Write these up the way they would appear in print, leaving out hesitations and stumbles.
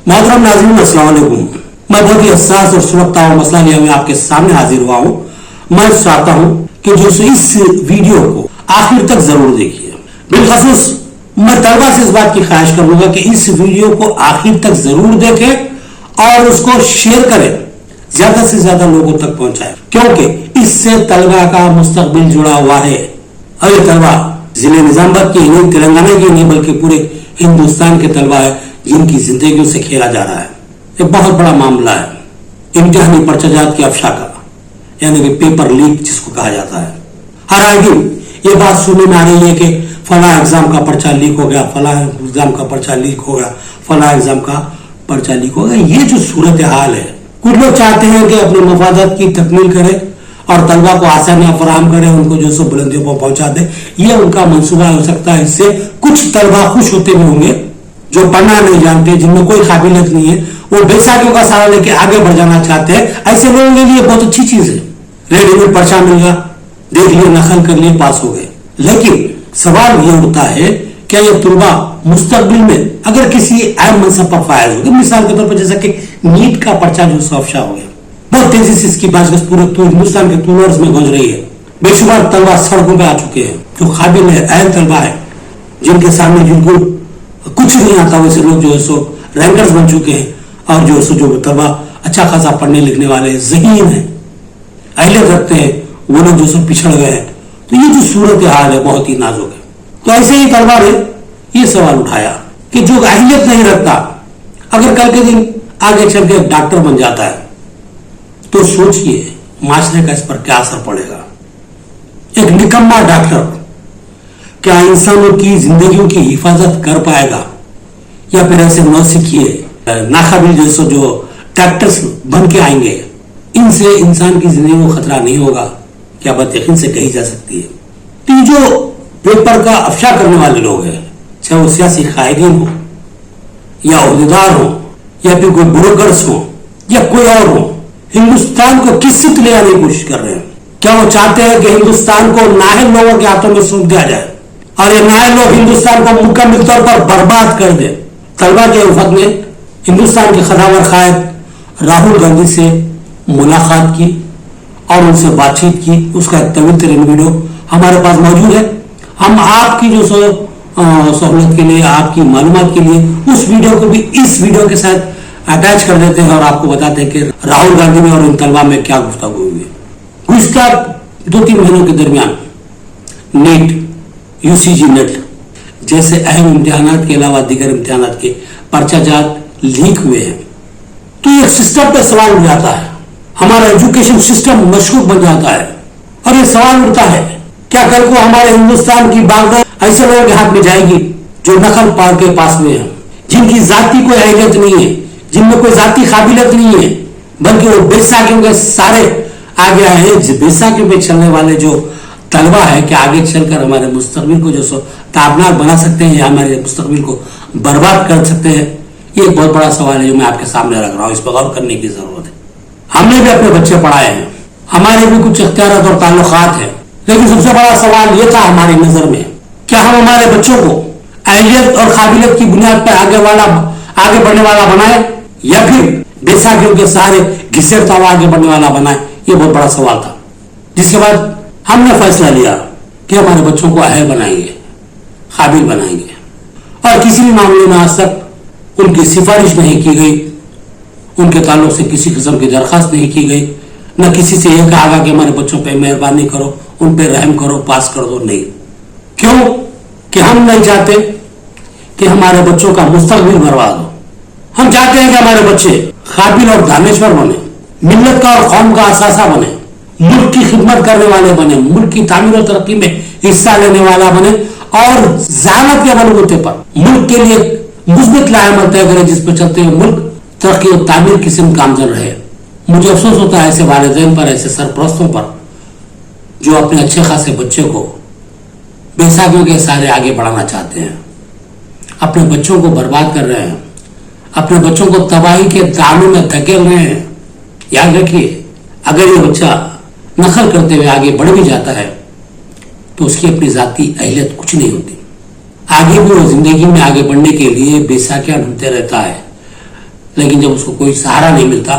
मोहतरम नाज़रीन अस्सलाम वालेकुम। मैं बहुत ही हसास और सुलगता हुआ मसला लिया मैं आपके सामने हाजिर हुआ हूँ। मैं चाहता हूँ कि जो इस वीडियो को आखिर तक जरूर देखिए। बिलखसूस मैं तलबा से इस बात की ख्वाहिश करूंगा कि इस वीडियो को आखिर तक जरूर देखें और उसको शेयर करें, ज्यादा से ज्यादा लोगों तक पहुंचाएं, क्योंकि इससे तलबा का मुस्तकबिल जुड़ा हुआ है। और ये तलबा जिले निजामाबाद के नहीं, तेलंगाना के नहीं, बल्कि पूरे हिंदुस्तान के तलबा है जिनकी जिंदगियों से खेला जा रहा है। एक बहुत बड़ा मामला है इम्तिहानी पर्चाजात की अफशा का, यानी कि पेपर लीक जिसको कहा जाता है। हर आए दिन ये बात सुनने में आ रही है कि फला एग्जाम का पर्चा लीक हो गया, फला एग्जाम का पर्चा लीक हो गया, फला एग्जाम का पर्चा लीक हो गया। ये जो सूरत हाल है, कुछ लोग चाहते हैं कि अपने मफादत की तकमील करें और तलबा को आसानियां फराहम करें, उनको जो सो बुलंदियों पर पहुंचा दे। ये उनका मंसूबा हो सकता है। इससे कुछ तलबा खुश होते भी होंगे जो पढ़ना नहीं जानते, जिनमें कोई काबिलियत नहीं है, वो बेसाखियों का सहारा लेके आगे बढ़ जाना चाहते हैं। ऐसे लोगों के लिए बहुत अच्छी चीज है। रेडीमेड पर्चा मिल गया, देख लिए, नकल कर लिए, पास हो गए। लेकिन सवाल यह उठता है क्या यह तलबा मुस्तकबिल में अगर किसी अहम मनसब पर फायज हो गए, मिसाल के तौर पर जैसा कि नीट का पर्चा जो अफशा हो गया, बहुत तेजी से इसकी बात पूरे हिंदुस्तान के तूलर्स में गूंज रही है। बेशुमार तलबा सड़कों पे आ चुके हैं जो काबिल है, अहम तलबा है, जिनके सामने बिल्कुल कुछ नहीं आता, वैसे लोग जो है सो रैंकर्स बन चुके हैं। और जो है सो जो तलबा अच्छा खासा पढ़ने लिखने वाले ज़हीन है, अहलियत रखते हैं, वो लोग जो सो पिछड़ गए हैं। तो ये जो सूरत हाल है बहुत ही नाजुक है। तो ऐसे ही तलबा ने ये सवाल उठाया कि जो अहलियत नहीं रखता, अगर कल के दिन आगे चल के डॉक्टर बन जाता है तो सोचिए माशरे का इस पर क्या असर पड़ेगा। एक निकम्मा डॉक्टर क्या इंसानों की जिंदगियों की हिफाजत कर पाएगा, या फिर ऐसे नौसिखिए नाकाबिल जैसे जो डॉक्टर्स बन के आएंगे, इनसे इंसान की जिंदगी को खतरा नहीं होगा, क्या बात यकीन से कही जा सकती है। तो ये जो पेपर का अफशा करने वाले लोग हैं, चाहे वो सियासी कायदीन हो या ओहदेदार हो या फिर कोई ब्रोकर्स हो या कोई और हो, हिंदुस्तान को किस से ले आने की कोशिश कर रहे हैं। क्या वो चाहते हैं कि हिंदुस्तान को नाहल लोगों के हाथों में सौंप दिया जाए और ये नाहल लोग हिंदुस्तान को मुकम्मल तौर पर बर्बाद कर दे। तलबा के वफद ने हिंदुस्तान के खदावर कायद राहुल गांधी से मुलाकात की और उनसे बातचीत की। उसका एक तवील तरीन वीडियो हमारे पास मौजूद है। हम आपकी जो सहूलत के लिए, आपकी मालूमात के लिए उस वीडियो को भी इस वीडियो के साथ अटैच कर देते हैं और आपको बताते हैं कि राहुल गांधी में और इन तलबा में क्या गुफ्तगू हुई है। गुज़िश्ता 2-3 महीनों के दरमियान नीट, यूसीजी नेट जैसे अहम इम्तिहानात के अलावा दीगर इम्तिहानात के पर्चाजात लीक हुए हैं। तो ये सिस्टम पे सवाल उठ जाता है, हमारा एजुकेशन सिस्टम मशकूक बन जाता है। और ये सवाल उठता है क्या कल को हमारे हिंदुस्तान की बागडोर ऐसे लोगों के हाथ में जाएगी जो नकल पार के पास में है, जिनकी जाति कोई अहलियत नहीं है, जिनमें कोई जाति काबिलियत नहीं है, बल्कि वो बेसाखियों के सारे आगे आए हैं। बेसाखियों पे चलने वाले जो तलबा है कि आगे चलकर हमारे मुस्तकबिल को जो सो ताबनाक बना सकते हैं या हमारे मुस्तकबिल को बर्बाद कर सकते हैं। ये एक बहुत बड़ा सवाल है जो मैं आपके सामने रख रहा हूँ। इस पर गौर करने की जरूरत है। हमने भी अपने बच्चे पढ़ाए हैं, हमारे भी कुछ इख्तियारात और ताल्लुकात हैं, लेकिन सबसे बड़ा सवाल ये था हमारी नजर में, क्या हम हमारे बच्चों को अहलियत और काबिलियत की बुनियाद पर आगे बढ़ने वाला बनाए या फिर बेसाखियों के सहारे घिसेड़ता हुआ आगे बढ़ने वाला बनाए। ये बहुत बड़ा सवाल था, जिसके बाद हमने फैसला लिया कि हमारे बच्चों को अहल बनाएंगे, काबिल बनाएंगे। और किसी भी मामले में आज तक उनकी सिफारिश नहीं की गई, उनके ताल्लुक से किसी किस्म की दरखास्त नहीं की गई, न किसी से यह कहा गया कि हमारे बच्चों पे मेहरबानी करो, उन पे रहम करो, पास कर दो। नहीं, क्यों कि हम नहीं चाहते कि हमारे बच्चों का मुस्तकबिल बर्बाद हो। हम चाहते हैं कि हमारे बच्चे काबिल और दानिशवर बने, मिल्लत का और कौम का असासा बने, मुल्क की खिदमत करने वाले बने, मुल्क की तामीर और तरक्की में हिस्सा लेने वाला बने और ज़हानत के बलबूते पर मुल्क के लिए मुस्बित लायामत तय करे, जिस पर चलते हुए मुल्क तरक्की और तामीर की सिमत गामजन रहे। मुझे अफसोस होता है ऐसे वालिदैन पर, ऐसे सरपरस्तों पर जो अपने अच्छे खासे बच्चे को बेसाखियों के सहारे आगे बढ़ाना चाहते हैं, अपने बच्चों को बर्बाद कर रहे हैं, अपने बच्चों को तबाही के दानों में धकेल रहे हैं। याद रखिए, अगर ये बच्चा नकल करते हुए आगे बढ़ भी जाता है तो उसकी अपनी जाती अहलियत कुछ नहीं होती। आगे भी वो जिंदगी में आगे बढ़ने के लिए बेसाखियां ढूंढते रहता है, لیکن جب اس کو کوئی سہارا نہیں ملتا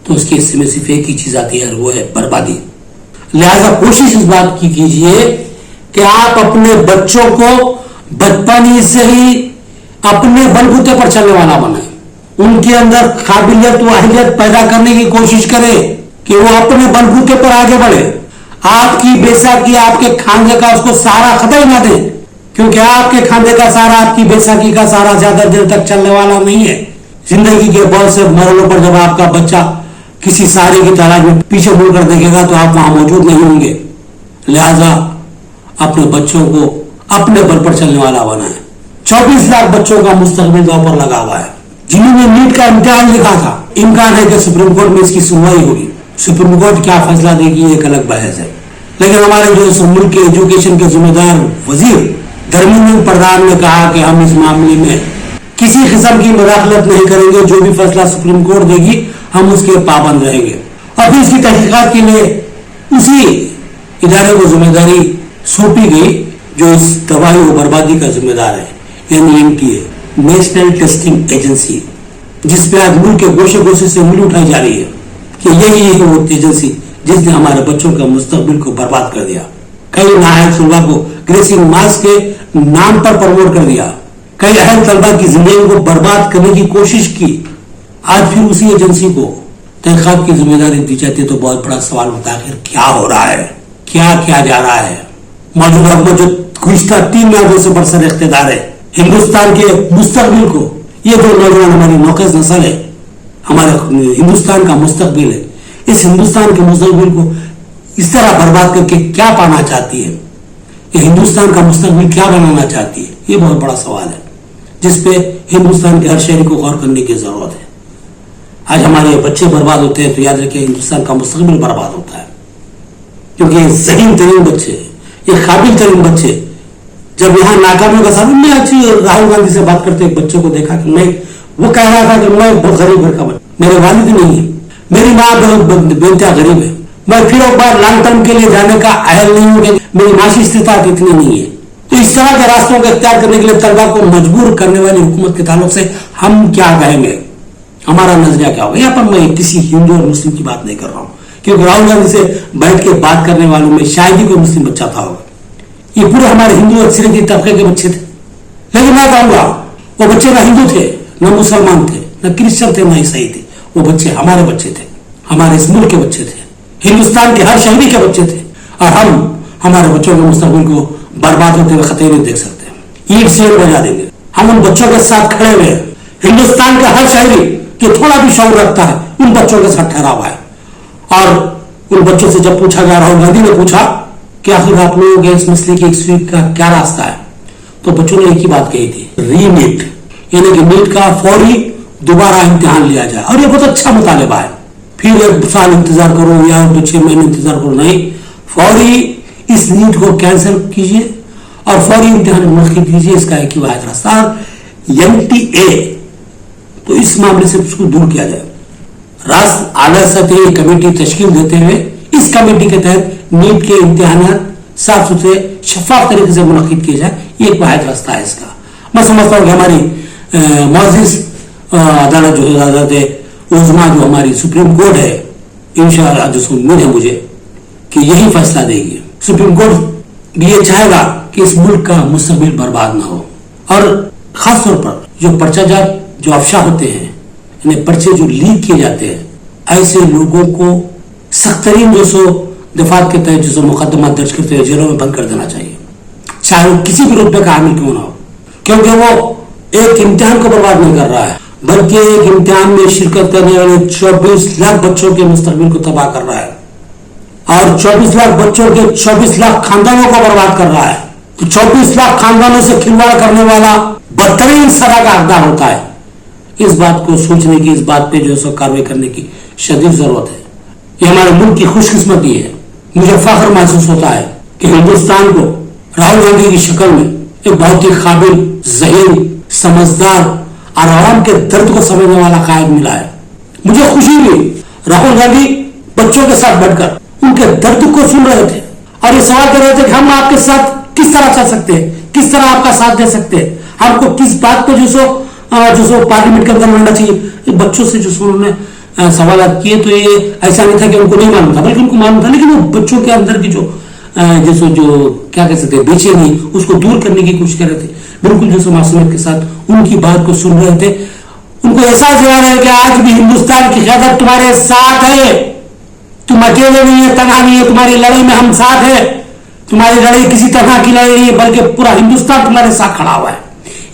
تو اس کے حصے میں صرف ایک ہی چیز آتی ہے، وہ ہے بربادی۔ لہذا کوشش اس بات کی کیجئے کہ آپ اپنے بچوں کو بچپن ہی سے ہی اپنے بلبوتے پر چلنے والا بنائیں، ان کے اندر قابلیت و اہلیت پیدا کرنے کی کوشش کریں کہ وہ اپنے بلبوتے پر آگے بڑھے۔ آپ کی بیساکھی آپ کے کھاندے کا اس کو سہارا قطعی نہ دیں، کیونکہ آپ کے کھاندے کا سہارا آپ کی بیساکھی کا سہارا زیادہ دیر تک چلنے والا نہیں ہے۔ زندگی کے بہت سے مرحلوں پر جب آپ کا بچہ کسی سہارے کی تلاش میں پیچھے مڑ کر دیکھے گا تو آپ وہاں موجود نہیں ہوں گے۔ لہذا اپنے بچوں کو اپنے بل پر چلنے والا بنائیں۔ 24 لاکھ بچوں کا مستقبل داؤ پر لگا ہوا ہے، جنہوں نے نیٹ کا امتحان لکھا تھا۔ امکان ہے کہ سپریم کورٹ میں اس کی سنوائی ہوگی، سپریم کورٹ کیا فیصلہ دے گی ایک الگ بحث ہے، لیکن ہمارے جو اس ملک کے ایجوکیشن کے ذمہ دار وزیر دھرمیندر پردھان نے کہا کہ ہم اس معاملے میں کسی قسم کی مداخلت نہیں کریں گے، جو بھی فیصلہ سپریم کورٹ دے گی ہم اس کے پابند رہیں گے۔ اور پھر اس کی تحقیقات کے لیے اسی ادارے کو ذمہ داری سونپی گئی جو اس تباہی و بربادی کا ذمہ دار ہے، یعنی NTA، نیشنل ٹیسٹنگ ایجنسی، جس پہ آج ملک کے گوشے گوشے سے انگلی اٹھائی جا رہی ہے کہ یہی ہے وہ ایجنسی جس نے ہمارے بچوں کا مستقبل کو برباد کر دیا۔ کئی نااہل طلبا کو گریسنگ مارکس کے نام پر پروموٹ کر دیا، کئی اہل طلبا کی زندگی کو برباد کرنے کی کوشش کی۔ آج پھر اسی ایجنسی کو تحقیقات کی ذمہ داری دی جاتی ہے تو بہت بڑا سوال ہوتا ہے آخر کیا ہو رہا ہے، کیا کیا جا رہا ہے۔ موجودہ حکومت جو گزشتہ 3 میعادوں سے برسر اقتدار ہے، ہندوستان کے مستقبل کو، یہ جو نوجوان ہماری نوخیز نسل ہے، ہمارے ہندوستان کا مستقبل ہے، اس ہندوستان کے مستقبل کو اس طرح برباد کر کے کیا پانا چاہتی ہے، یہ ہندوستان کا مستقبل کیا بنانا چاہتی ہے، یہ بہت بڑا سوال ہے جس پہ ہندوستان کے ہر شہری کو غور کرنے کی ضرورت ہے۔ آج ہمارے بچے برباد ہوتے ہیں تو یاد رکھیں ہندوستان کا مستقبل برباد ہوتا ہے، کیونکہ یہ ذہین ترین بچے، یہ قابل ترین بچے جب یہاں ناکامیوں کا سامنے، میں اچھی راہل گاندھی سے بات کرتے ایک بچے کو دیکھا کہ میں وہ کہہ رہا تھا کہ میں بہت غریب گھر کا بچہ، میرے والد نہیں ہے، میری ماں بہت بے غریب ہے، میں پھر ایک بار لانگ ٹرم کے لیے جانے کا اہل نہیں ہوں، میری معاشی استطاعت اتنی نہیں ہے۔ تو اس طرح کے راستوں کو اختیار کرنے کے لیے طلبا کو مجبور کرنے والی حکومت کے تعلق سے ہم کیا کہیں گے، ہمارا نظریہ کیا ہوگا؟ یہاں پر میں کسی ہندو اور مسلم کی بات نہیں کر رہا ہوں، کیونکہ راہل گاندھی سے بیٹھ کے بات کرنے والوں میں شاید ہی کوئی مسلم بچہ تھا ہوگا، یہ پورے ہمارے ہندو اکثریتی طبقے کے بچے تھے۔ لیکن میں کہوں گا وہ بچے نہ ہندو تھے، نہ مسلمان تھے، نہ کرسچن تھے، نہ عیسائی تھے، وہ بچے ہمارے بچے تھے، ہمارے اس ملک کے بچے تھے، ہندوستان کے ہر شہری کے بچے تھے، اور ہم ہمارے بچوں کے مستقبل کو برباد ہوتے ہوئے خطرے نہیں دیکھ سکتے۔ اینٹ سے بجا دیں گے، ہم ان بچوں کے ساتھ کھڑے ہوئے ہیں۔ ہندوستان کا ہر شہری جو تھوڑا بھی شعور رکھتا ہے ان بچوں کے ساتھ ٹھہرا ہوا ہے، اور ان بچوں سے جب پوچھا گیا، راہل گاندھی نے پوچھا کہ آخر آپ لوگوں کے اس مسئلے کی ایک کا کیا راستہ ہے، تو بچوں نے ایک ہی بات کہی تھی، ری نیٹ، یعنی کہ نیٹ کا فوری دوبارہ امتحان لیا جائے۔ اور یہ بہت اچھا مطالبہ ہے، پھر 1 سال انتظار کرو یا 6 مہینے انتظار کرو، نہیں، فوری اس نیٹ کو کینسل کیجئے اور فوری امتحان منعقد کیجئے۔ اس کا ایک ہی واحد راستہ، NTA تو اس معاملے سے اس کو دور کیا جائے۔ راست اعلیٰ سطحی کمیٹی تشکیل دیتے ہوئے اس کمیٹی کے تحت نیٹ کے امتحانات صاف ستھرے شفاف طریقے سے منعقد کیے جائے، یہ ایک واحد راستہ ہے اس کا۔ میں سمجھتا ہوں کہ ہماری معزز عدالت جو ہے، عدالت عظمیٰ جو ہماری سپریم کورٹ ہے، انشاءاللہ جس کو امید ہے مجھے کہ یہی فیصلہ دے گی۔ سپریم کورٹ بھی یہ چاہے گا کہ اس ملک کا مستقبل برباد نہ ہو، اور خاص طور پر جو پرچہ جات جو افشا ہوتے ہیں، یعنی پرچے جو لیک کیے جاتے ہیں، ایسے لوگوں کو سخت ترین دفعات کے تحت جو مقدمات درج کرتے ہوئے جیلوں میں بند کر دینا چاہیے، چاہے وہ کسی بھی رتبے کا حامل کیوں نہ ہو، کیونکہ وہ ایک امتحان کو برباد نہیں کر رہا ہے بلکہ ایک امتحان میں شرکت کرنے والے 24 لاکھ بچوں کے مستقبل کو تباہ کر رہا ہے، اور 24 لاکھ بچوں کے 24 لاکھ خاندانوں کو برباد کر رہا ہے۔ تو 24 لاکھ خاندانوں سے کھلواڑ کرنے والا بدترین سزا کا حقدار ہوتا ہے۔ اس بات کو سوچنے کی، اس بات پہ جو ہے کارروائی کرنے کی شدید ضرورت ہے۔ یہ ہمارے ملک کی خوش قسمتی ہے، مجھے فخر محسوس ہوتا ہے کہ ہندوستان کو راہل گاندھی کی شکل میں ایک بہت ہی قابل، ذہین، سمجھدار اور عوام کے درد کو سمجھنے والا قائد ملا ہے۔ مجھے خوشی ہوئی راہل گاندھی بچوں کے ساتھ بیٹھ کر ان کے درد کو سن رہے تھے اور یہ سوال کر رہے تھے کہ ہم آپ کے ساتھ کس طرح چل سکتے ہیں، کس طرح آپ کا ساتھ دے سکتے ہیں، ہم کو کس بات پہ جو سو जो सो पार्लियामेंट के अंदर लड़ना चाहिए। ये बच्चों से जो सो उन्होंने सवाल किए तो ये ऐसा नहीं था कि उनको नहीं मालूम था, बल्कि उनको मालूम था, लेकिन वो बच्चों के अंदर की जो क्या कह सकते हैं बेचैनी, उसको दूर करने की कोशिश कर रहे थे। बिल्कुल जो सो मासूमियत के साथ उनकी बात को सुन रहे थे। उनको एहसास हुआ है कि आज भी हिंदुस्तान की क़यादत तुम्हारे साथ है, तुम अकेले नहीं है, तनहा नहीं है, तुम्हारी लड़ाई में हम साथ है। तुम्हारी लड़ाई किसी तरह की लड़ाई नहीं है, बल्कि पूरा हिंदुस्तान तुम्हारे साथ खड़ा हुआ है।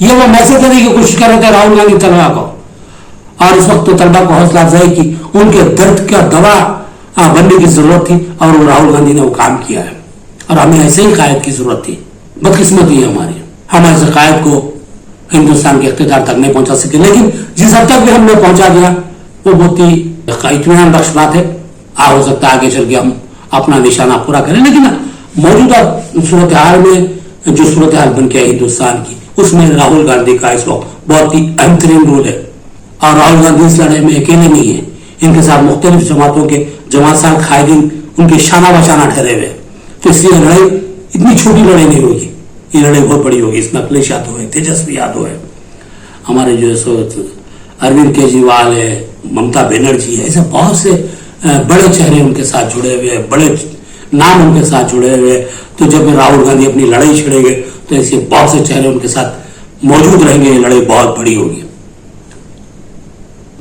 ये वो मैसेज देने की कोशिश कर रहे थे राहुल गांधी तलबा को। और इस वक्त तो तलबा को हौसला अफजाई की, उनके दर्द का दवा बनने की जरूरत थी, और वो राहुल गांधी ने वो काम किया है। और हमें ऐसे ही कायद की जरूरत थी। बदकिस्मती है हमारी, हम ऐसे कायद को हिंदुस्तान के इख्तिदार तक नहीं पहुंचा सके, लेकिन जिस हद तक भी हमने पहुंचा दिया वो बहुत ही इत्मीनान बख्श बात है। हो सकता है आगे चल के हम अपना निशाना पूरा करें, लेकिन मौजूदा सूरत हाल में जो सूरत हाल बन के है हिंदुस्तान की, उसमें राहुल गांधी का इस वक्त बहुत ही अहम तरीन रोल है। और राहुल गांधी इस लड़ाई में अकेले नहीं है, इनके साथ मुख्तलिफ जमातों के जमात साल कायदीन उनके शाना बशाना ठहरे हुए। तो इसलिए लड़ाई इतनी छोटी लड़ाई नहीं होगी, ये लड़ाई बहुत बड़ी होगी। इसमें अखिलेश यादव है, तेजस्वी यादव है, हमारे जो अरविंद केजरीवाल है, ममता बनर्जी है, ऐसे बहुत से बड़े चेहरे उनके साथ जुड़े हुए, बड़े नाम उनके साथ जुड़े हुए। तो जब राहुल गांधी अपनी लड़ाई छेड़ेंगे तो ऐसे बहुत से चेहरे उनके साथ मौजूद रहेंगे, ये लड़ाई बहुत बड़ी होगी।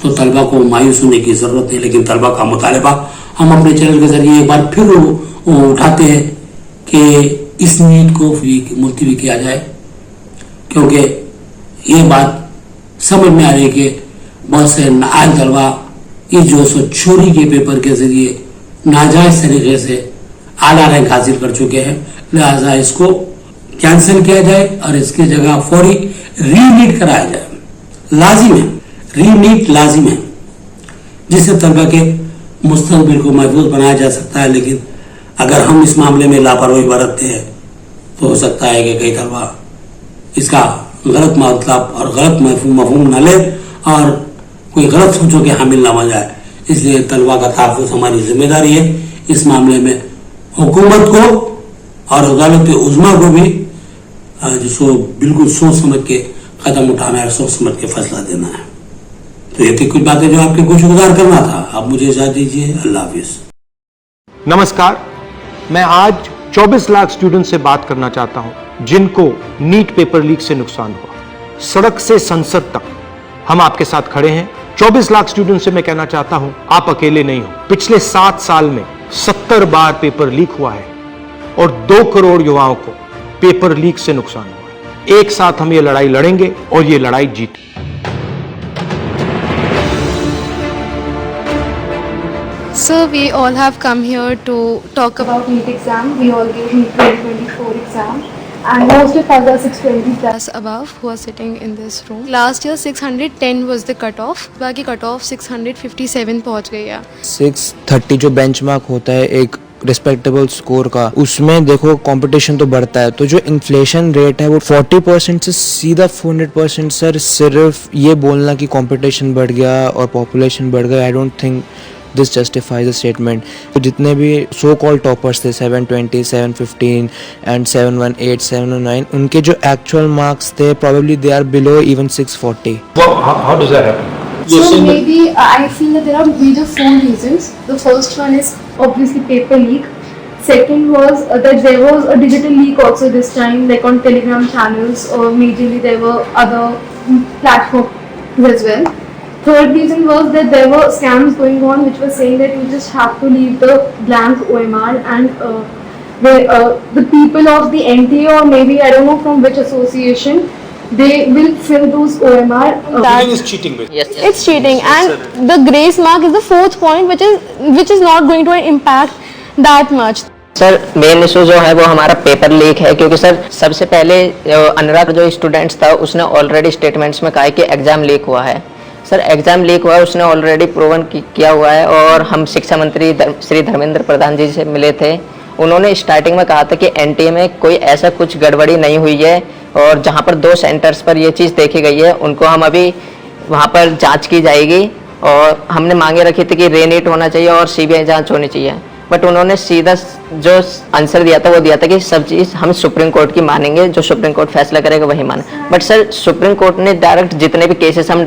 तो तलबा को मायूस होने की जरूरत है, लेकिन तलबा का मुतालबा हम अपने चैनल के जरिए एक बार फिर उठाते हैं कि इस नीट को मुलतवी किया जाए, क्योंकि ये बात समझ में आ रही है कि बहुत से नाअहल तलबा ये जो चोरी के पेपर के जरिए नाजायज तरीके से आला रैंक हासिल कर चुके हैं। लिहाजा इसको कैंसिल किया जाए और इसकी जगह फौरी रीनीट कराया जाए। लाजिम है, रीनीट लाजिम है, जिससे तलबा के मुस्तकबिल को महफूज बनाया जा सकता है। लेकिन अगर हम इस मामले में लापरवाही बरतते हैं तो हो सकता है कि कई तलबा इसका गलत मतलब और गलत मफहूम न ले और कोई गलत सोचों के हामिल ना बन जाए। इसलिए तलबा का तहफ़्फ़ुज़ हमारी जिम्मेदारी है। इस मामले में हुकूमत को और अदालत उज़्मा को भी जिसको बिल्कुल सोच समझ के कदम उठाना है, सोच समझ के फैसला देना है। तो ये थी कुछ बातें जो आपके कुछ गुजार करना था। आप मुझे इजाज़त दीजिए। अल्लाह हाफिज़। नमस्कार, मैं आज 24 लाख स्टूडेंट से बात करना चाहता हूं जिनको नीट पेपर लीक से नुकसान हुआ। सड़क से संसद तक हम आपके साथ खड़े हैं। 24 लाख स्टूडेंट से मैं कहना चाहता हूं, आप अकेले नहीं हो। पिछले 7 साल में 70 बार पेपर लीक हुआ है और 2 करोड़ युवाओं को पेपर लीक से नुकसान हुआ है। एक साथ हम ये लड़ाई लड़ेंगे और ये लड़ाई जीतेंगे। So we all have come here to talk about NEET exam. We all gave NEET 2024 exam, and most of us are 620 plus above who are sitting in this room. Last year 610 was the cutoff. बाकी cutoff 657 पहुंच गई है। 630 जो benchmark होता है एक respectable score का, उसमें देखो कंपटीशन तो बढ़ता है। तो जो इन्फ्लेशन रेट है वो 40% से सीधा 400%। सर सिर्फ ये बोलना कि कंपटीशन बढ़ गया और पॉपुलेशन बढ़ गया, I don't think this justifies the statement. तो जितने भी सो कॉल्ड टॉपर्स थे 720, 715 एंड 718, 709, उनके जो एक्चुअल मार्क्स थे probably they are below even 640. Well, how does that happen? So maybe I feel that there are major 4 reasons. The first one is obviously paper leak. Second was that there was a digital leak also this time, like on Telegram channels, or majorly there were other platforms as well. Third reason was that there were scams going on which were saying that you just have to leave the blank OMR, and the people of the NTA, or maybe I don't know from which association, they will fill those OMR. Cheating is cheating. Yes. It's cheating, and the grace mark is the 4th point, which is not going to impact that much. Sir main issue जो है वो हमारा paper leak है, क्योंकि sir सबसे पहले अनुराग जो students था उसने ऑलरेडी स्टेटमेंट्स में कहा है कि एग्ज़ाम लीक हुआ है। सर एग्ज़ाम लीक हुआ है, उसने ऑलरेडी प्रूवन किया हुआ है। और हम शिक्षा मंत्री श्री धर्मेंद्र प्रधान जी से मिले थे, उन्होंने स्टार्टिंग में कहा था कि एनटीए में कोई ऐसा कुछ गड़बड़ी नहीं हुई है, और जहां पर 2 सेंटर्स पर ये चीज़ देखी गई है उनको हम अभी वहां पर जांच की जाएगी। और हमने मांगे रखी थी कि रीनीट होना चाहिए और सीबीआई जांच होनी चाहिए, बट उन्होंने सीधा जो आंसर दिया था वो दिया था कि सब चीज़ हम सुप्रीम कोर्ट की मानेंगे, जो सुप्रीम कोर्ट फैसला करेगा वही माने। बट सर सुप्रीम कोर्ट ने डायरेक्ट जितने भी केसेस हम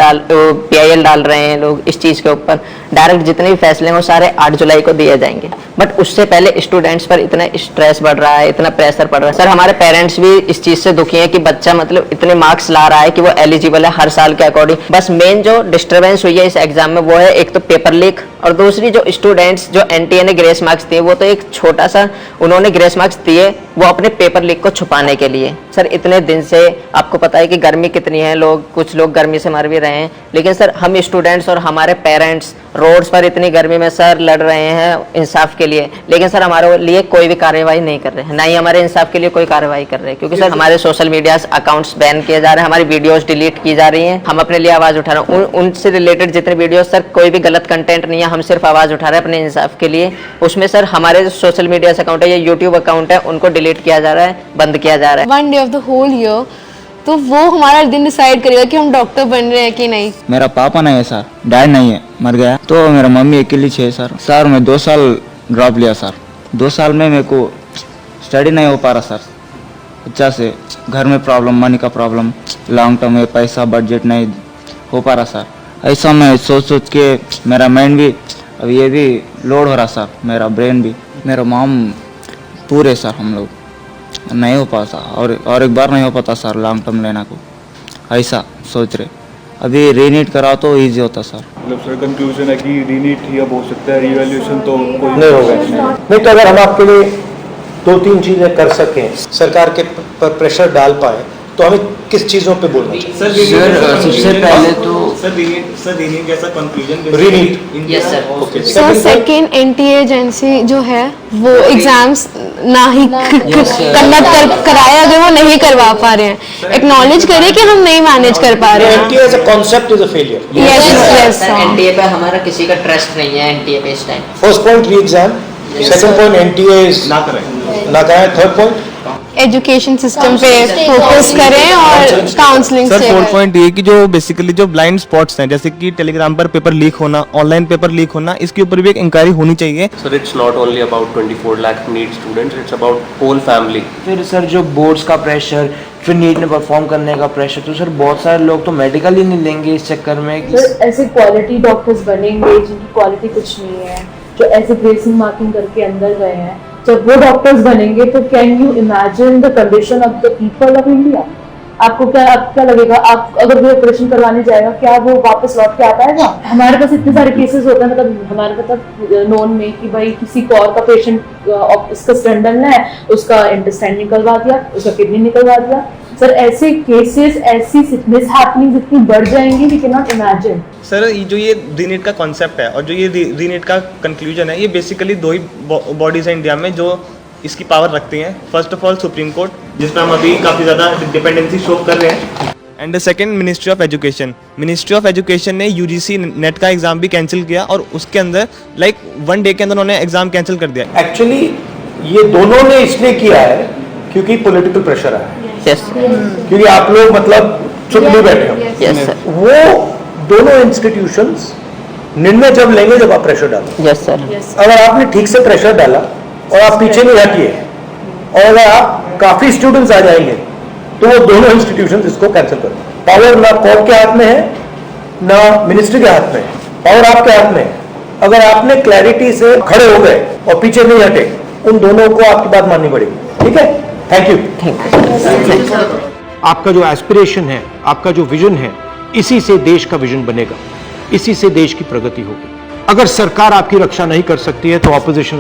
PIL डाल रहे हैं लोग इस चीज़ के ऊपर, डायरेक्ट जितने भी फैसले हैं वो सारे 8 जुलाई को दिए जाएंगे। बट उससे पहले स्टूडेंट्स पर इतना स्ट्रेस बढ़ रहा है, इतना प्रेशर पड़ रहा है। सर हमारे पेरेंट्स भी इस चीज़ से दुखी हैं कि बच्चा मतलब इतने मार्क्स ला रहा है कि वो एलिजिबल है हर साल के अकॉर्डिंग। बस मेन जो डिस्टर्बेंस हुई है इस एग्जाम में वो है एक तो पेपर लीक, और दूसरी जो स्टूडेंट्स जो NTA ने ग्रेस मार्क्स दिए वो तो एक छोटा सा उन्होंने ग्रेस मार्क्स दिए वो अपने पेपर लीक को छुपाने के लिए। सर इतने दिन से आपको पता है कि गर्मी कितनी है, कुछ लोग गर्मी से मर भी रहे हैं, लेकिन सर हम स्टूडेंट्स और हमारे पेरेंट्स रोड्स पर इतनी गर्मी में सर लड़ रहे हैं इंसाफ के लिए, लेकिन सर हमारे लिए कोई भी कार्रवाई नहीं कर रहे हैं, ना ही हमारे इंसाफ के लिए कोई कार्रवाई कर रहे हैं। क्योंकि सर हमारे सोशल मीडिया अकाउंट्स बैन किए जा रहे हैं, हमारी वीडियोस डिलीट की जा रही हैं, हम अपने लिए आवाज उठा रहे हैं। उनसे रिलेटेड जितने वीडियोस सर कोई भी गलत कंटेंट नहीं है, हम सिर्फ आवाज उठा रहे हैं अपने इंसाफ के लिए। उसमें सर हमारे जो सोशल मीडिया अकाउंट है या यूट्यूब अकाउंट है उनको डिलीट किया जा रहा है, बंद किया जा रहा है। 1 day of the whole year, तो वो हमारा दिन डिसाइड करेगा कि हम डॉक्टर बन रहे हैं कि नहीं। मेरा पापा नहीं है सर, डैड नहीं है, मर गया। तो मेरा मम्मी अकेली है सर मैं 2 साल ड्रॉप लिया सर। 2 साल में मेरे को स्टडी नहीं हो पा रहा सर, अच्छा से घर में प्रॉब्लम, मनी का प्रॉब्लम, लॉन्ग टर्म में पैसा बजट नहीं हो पा रहा सर। ऐसा मैं सोच के मेरा माइंड भी अब ये भी लोड हो रहा सर, मेरा ब्रेन भी, मेरा मॉम पूरे सर हम लोग नहीं हो पाता और एक बार नहीं हो पाता सर लॉन्ग टर्म लेना को, ऐसा सोच रहे। अभी रीनीट कराओ तो इजी होता सर। मतलब सर कंक्लूजन है कि रीनीट ही अब हो सकता है, रिवैल्यूएशन तो कोई नहीं होगा। नहीं तो अगर हम आपके लिए 2-3 चीजें कर सकें, सरकार के पर प्रेशर डाल पाए, तो हमें किस चीजों पे बोलना चाहिए? सर सबसे पहले तो सर रीनीट कैसा conclusion रीनीट yes sir. Sir second NTA agency जो है वो एग्जाम्स ना ही कराए, अगर वो नहीं करवा पा रहे हैं, एक्नॉलेज करें कि हम नहीं मैनेज कर पा रहे हैं। NTA as a concept is a failure. Yes, sir NTA पे हमारा किसी का ट्रस्ट नहीं है, NTA पे इस time. First point re-exam, second point NTA is ना करें। third point एजुकेशन सिस्टम पे फोकस करें और काउंसलिंग सर से। 4 पॉइंट ये कि जो बेसिकली जो ब्लाइंड स्पॉट्स हैं, जैसे कि टेलीग्राम पर पेपर लीक होना, ऑनलाइन पेपर लीक होना, इसके ऊपर भी एक इंक्वायरी होनी चाहिए। Sir, it's not only about 24 lakh NEET students, it's about whole family. फिर सर जो बोर्ड्स का प्रेशर, फिर नीट में परफॉर्म करने का प्रेशर, तो सर बहुत सारे लोग तो मेडिकल ही नहीं लेंगे इस चक्कर में कि सर ऐसे क्वालिटी डॉक्टर्स बनेंगे जिनकी क्वालिटी कुछ नहीं है, जो ऐसे ग्रेसिंग मार्किंग करके अंदर गए हैं, जब वो डॉक्टर्स बनेंगे तो can you imagine the condition of the people of India. आपको क्या लगेगा, आप अगर वो ऑपरेशन करवाने जाएगा क्या वो वापस लौट के आ पाएगा? हमारे पास इतने सारे केसेस होते हैं, मतलब हमारे मतलब नोन में कि भाई किसी को और का पेशेंट उसका स्टेंडल है, उसका इंटेस्टाइन निकलवा दिया, उसका किडनी निकलवा दिया। सर ऐसे केसेस, ऐसी मिसहैपनिंग्स इतनी बढ़ जाएंगी we can not imagine. Sir जो ये रीनीट का कॉन्सेप्ट है और जो ये रीनीट का कंक्लूजन है, ये बेसिकली 2 ही बॉडीज हैं इंडिया में जो इसकी पावर रखती हैं। First of all supreme court, जिस पर हम अभी काफ़ी ज़्यादा डिपेंडेंसी शो कर रहे हैं, and second ministry of education. Ministry of education ने UGC नेट का एग्जाम भी कैंसिल किया और उसके अंदर 1 डे के अंदर उन्होंने एग्जाम कैंसिल कर दिया। एक्चुअली ये दोनों ने इसलिए किया है क्योंकि पॉलिटिकल प्रेशर आया है, यस क्योंकि आप लोग मतलब चुप नहीं बैठे हो। Yes sir. वो दोनों इंस्टीट्यूशंस निर्णय जब लेंगे जब आप प्रेशर डालो। Yes sir. अगर आपने ठीक से प्रेशर डाला और आप पीछे नहीं हटिए और अगर आप काफी स्टूडेंट्स आ जाएंगे तो वो दोनों इंस्टीट्यूशंस इसको कैंसिल कर दें। पावर ना कोर्ट के हाथ में है ना मिनिस्ट्री के हाथ में है, पावर आपके हाथ में है। अगर आपने क्लैरिटी से खड़े हो गए और पीछे नहीं हटे, उन दोनों को आपकी बात माननी पड़ेगी। ठीक है, थैंक यू। आपका जो एस्पिरेशन है, आपका जो विजन है, इसी से देश का विजन बनेगा, इसी से देश की प्रगति होगी। अगर सरकार आपकी रक्षा नहीं कर सकती है तो ऑपोजिशन